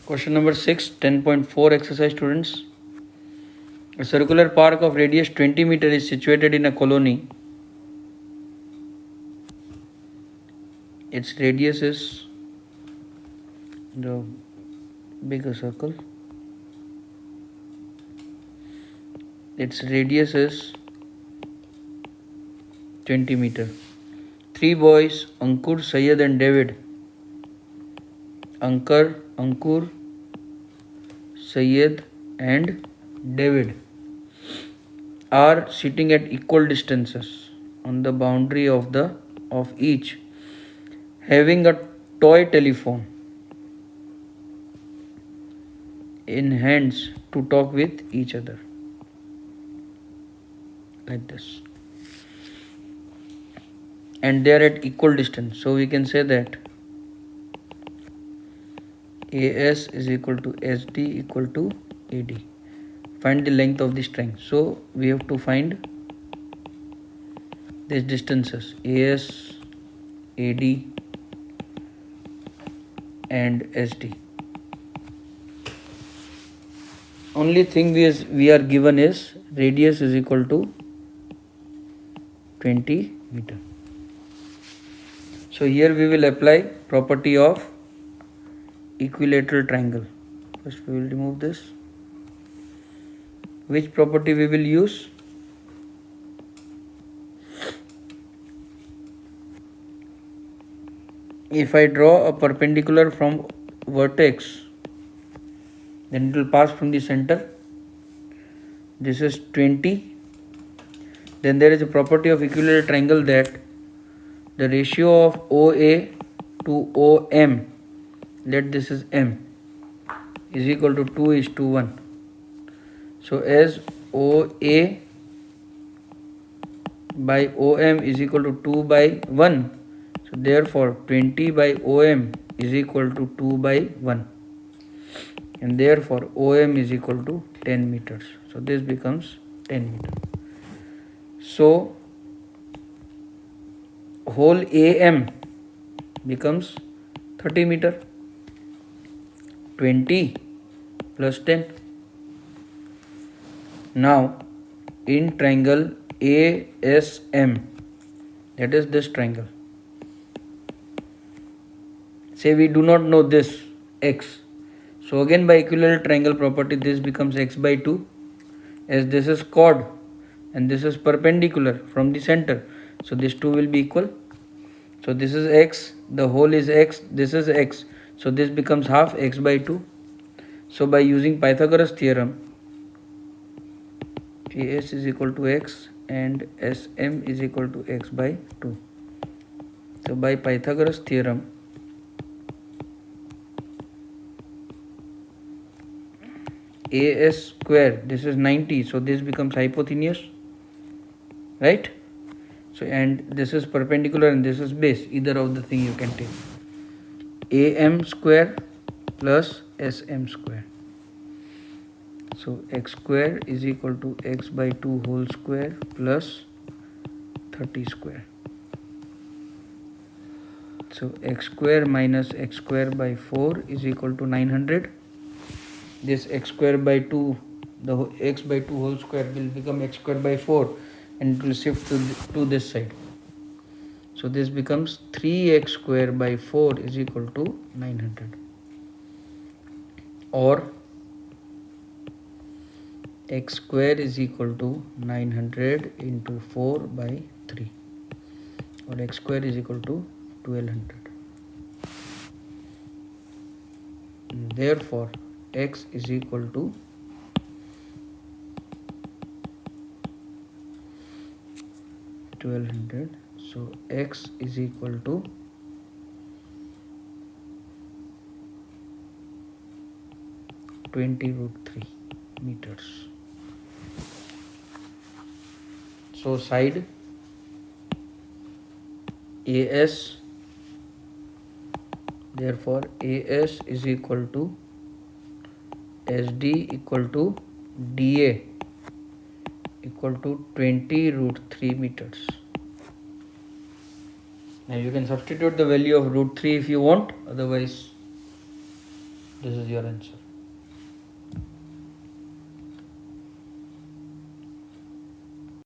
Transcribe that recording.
Question number 6, 10.4 exercise students. A circular park of radius 20 meter is situated in a colony. Its radius is the bigger circle. Its radius is 20 meter. Three boys, Ankur, Syed and David. Ankur, Syed and David are sitting at equal distances on the boundary of each, having a toy telephone in hands to talk with each other, like this, and they are at equal distance. So we can say that AS is equal to SD equal to AD. Find the length of the string. So we have to find these distances, AS, AD and SD. Only thing we are given is radius is equal to 20 meter. So here we will apply property of equilateral triangle. First we will remove this. Which property we will use? If I draw a perpendicular from vertex, then it will pass from the center. This is 20. Then there is a property of equilateral triangle that the ratio of OA to OM, let this is M, is equal to 2:1. So as OA by OM is equal to 2/1, so therefore 20 by OM is equal to 2/1, and therefore OM is equal to 10 meters. So this becomes 10 meters. So whole AM becomes 30 meter. 20 plus 10. Now in triangle ASM, that is this triangle, say we do not know this x, so again by equilateral triangle property this becomes x by 2, as this is chord and this is perpendicular from the center, so this 2 will be equal. So this is x, the whole is x, this is x, so this becomes half x by 2. So by using Pythagoras theorem, AS is equal to x and SM is equal to x by 2. So by Pythagoras theorem, AS square, this is 90, so this becomes hypotenuse, right? So and this is perpendicular and this is base, either of the thing you can take. AM square plus SM square. So x square is equal to x by 2 whole square plus 30 square. So x square minus x square by 4 is equal to 900. This x square by 2, the x by 2 whole square will become x square by 4 and it will shift to this side. So this becomes 3x square by 4 is equal to 900, or x square is equal to 900 into 4 by 3, or x square is equal to 1200. Therefore x is equal to 1200. So x is equal to 20√3 meters. So side AS, therefore AS is equal to SD equal to DA equal to 20√3 meters. Now you can substitute the value of √3 if you want, otherwise This is your answer.